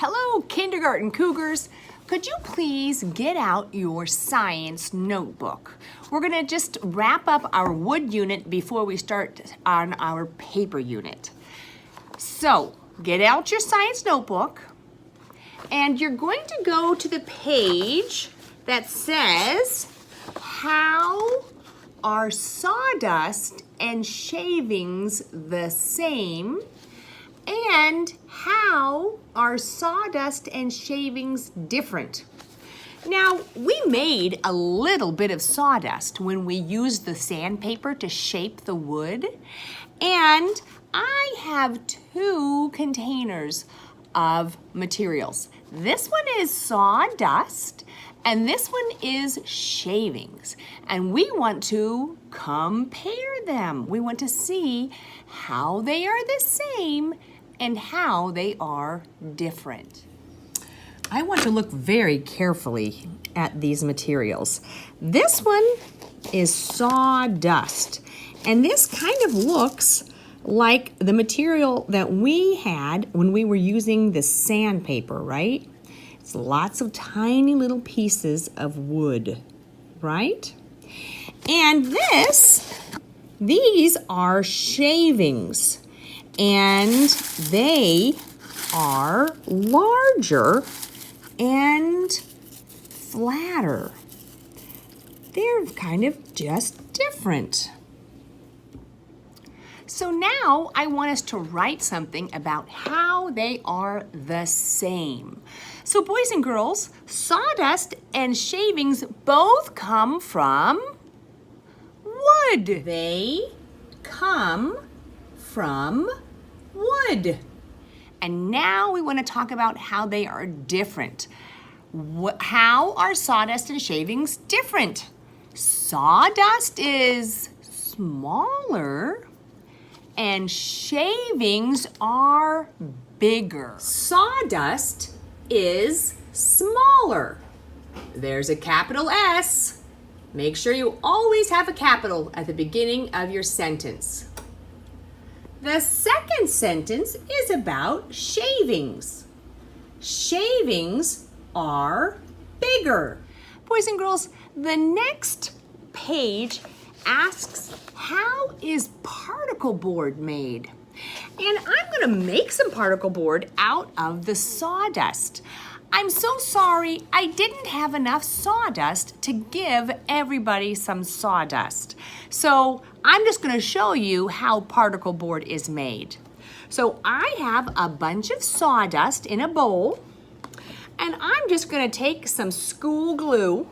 Hello, kindergarten cougars. Could you please get out your science notebook? We're gonna just wrap up our wood unit before we start on our paper unit. So, get out your science notebook, and you're going to go to the page that says, how are sawdust and shavings the same? And how are sawdust and shavings different? Now, we made a little bit of sawdust when we used the sandpaper to shape the wood. And I have two containers of materials. This one is sawdust and this one is shavings. And we want to compare them. We want to see how they are the same and how they are different. I want to look very carefully at these materials. This one is sawdust, and this kind of looks like the material that we had when we were using the sandpaper, right? It's lots of tiny little pieces of wood, right? And these are shavings, and they are larger and flatter. They're kind of just different. So now I want us to write something about how they are the same. So boys and girls, sawdust and shavings both come from wood. They come from wood. And now we want to talk about how they are different. How are sawdust and shavings different? Sawdust is smaller and shavings are bigger. Sawdust is smaller. There's a capital S. Make sure you always have a capital at the beginning of your sentence. The second sentence is about shavings. Shavings are bigger. Boys and girls, the next page asks, how is particle board made? And I'm gonna make some particle board out of the sawdust. I'm so sorry, I didn't have enough sawdust to give everybody some sawdust. So I'm just gonna show you how particle board is made. So I have a bunch of sawdust in a bowl, and I'm just gonna take some school glue,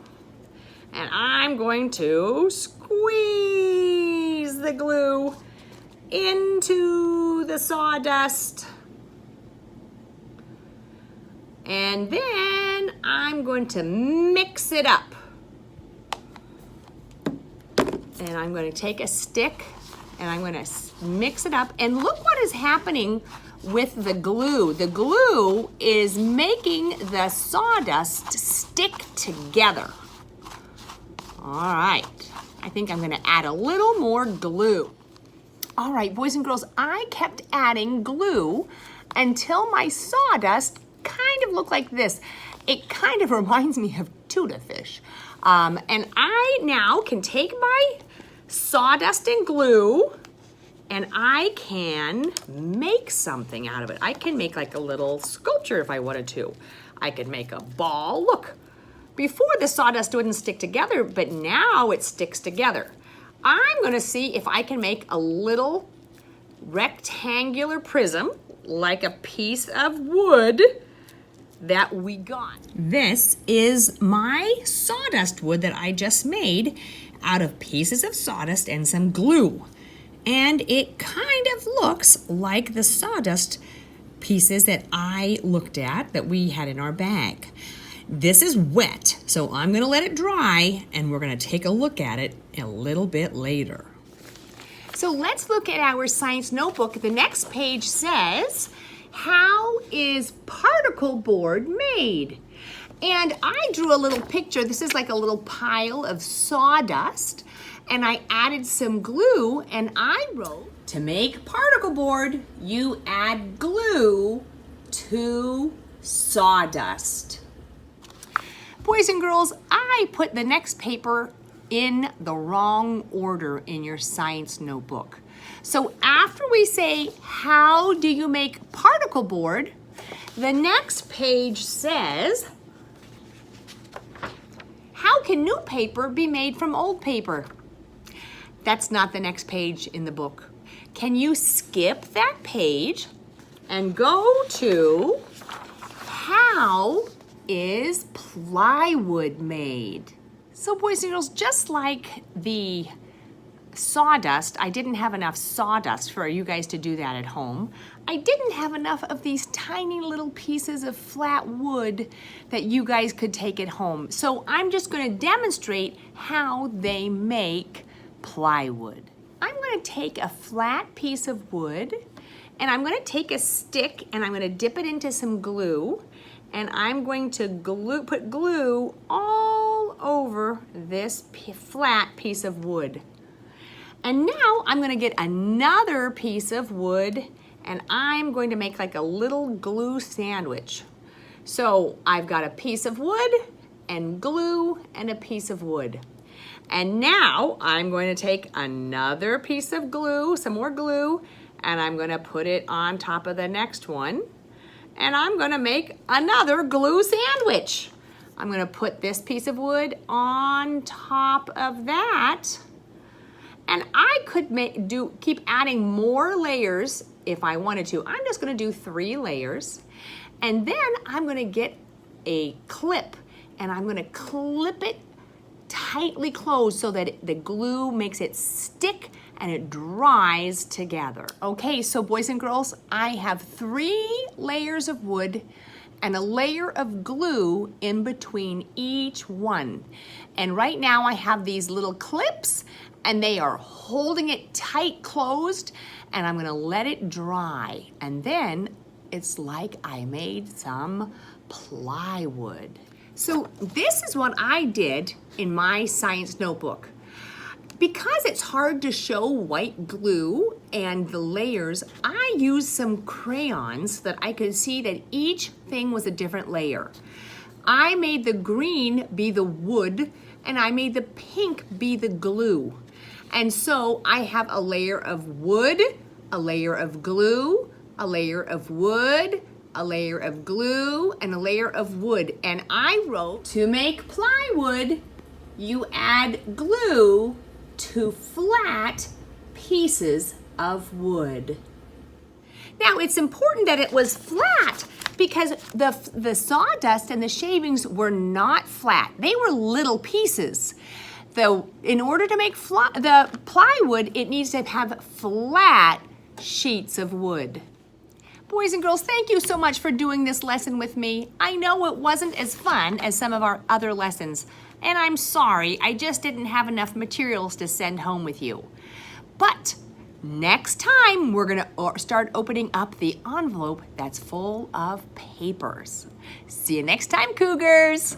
and I'm going to squeeze the glue into the sawdust. And then I'm going to mix it up. And I'm going to take a stick and I'm going to mix it up. And look what is happening with the glue. The glue is making the sawdust stick together. All right, I think I'm going to add a little more glue. All right, boys and girls, I kept adding glue until my sawdust kind of look like this. It kind of reminds me of tuna fish. And I now can take my sawdust and glue and I can make something out of it. I can make like a little sculpture if I wanted to. I could make a ball. Look, before the sawdust wouldn't stick together, but now it sticks together. I'm gonna see if I can make a little rectangular prism, like a piece of wood that we got. This is my sawdust wood that I just made out of pieces of sawdust and some glue. And it kind of looks like the sawdust pieces that I looked at that we had in our bag. This is wet, so I'm gonna let it dry and we're gonna take a look at it a little bit later. So let's look at our science notebook. The next page says, how is particle board made? And I drew a little picture. This is like a little pile of sawdust, and I added some glue, and I wrote, to make particle board, you add glue to sawdust. Boys and girls, I put the next paper in the wrong order in your science notebook. So after we say, how do you make particle board? The next page says, how can new paper be made from old paper? That's not the next page in the book. Can you skip that page and go to, how is plywood made? So boys and girls, just like the sawdust, I didn't have enough sawdust for you guys to do that at home. I didn't have enough of these tiny little pieces of flat wood that you guys could take at home. So I'm just going to demonstrate how they make plywood. I'm going to take a flat piece of wood and I'm going to take a stick and I'm going to dip it into some glue and I'm going to put glue all over this flat piece of wood. And now I'm going to get another piece of wood and I'm going to make like a little glue sandwich. So I've got a piece of wood and glue and a piece of wood. And now I'm going to take another piece of glue, some more glue, and I'm going to put it on top of the next one. And I'm going to make another glue sandwich. I'm going to put this piece of wood on top of that. And I could keep adding more layers if I wanted to. I'm just going to do 3 layers. And then I'm going to get a clip and I'm going to clip it tightly closed so that the glue makes it stick and it dries together. Okay, so boys and girls, I have 3 layers of wood and a layer of glue in between each one. And right now I have these little clips and they are holding it tight closed and I'm gonna let it dry. And then it's like I made some plywood. So this is what I did in my science notebook. Because it's hard to show white glue and the layers, I used some crayons so that I could see that each thing was a different layer. I made the green be the wood and I made the pink be the glue. And so I have a layer of wood, a layer of glue, a layer of wood, a layer of glue, and a layer of wood. And I wrote, to make plywood, you add glue to flat pieces of wood. Now it's important that it was flat because the sawdust and the shavings were not flat. They were little pieces. So in order to make the plywood, it needs to have flat sheets of wood. Boys and girls, thank you so much for doing this lesson with me. I know it wasn't as fun as some of our other lessons, and I'm sorry, I just didn't have enough materials to send home with you. But next time, we're gonna start opening up the envelope that's full of papers. See you next time, Cougars.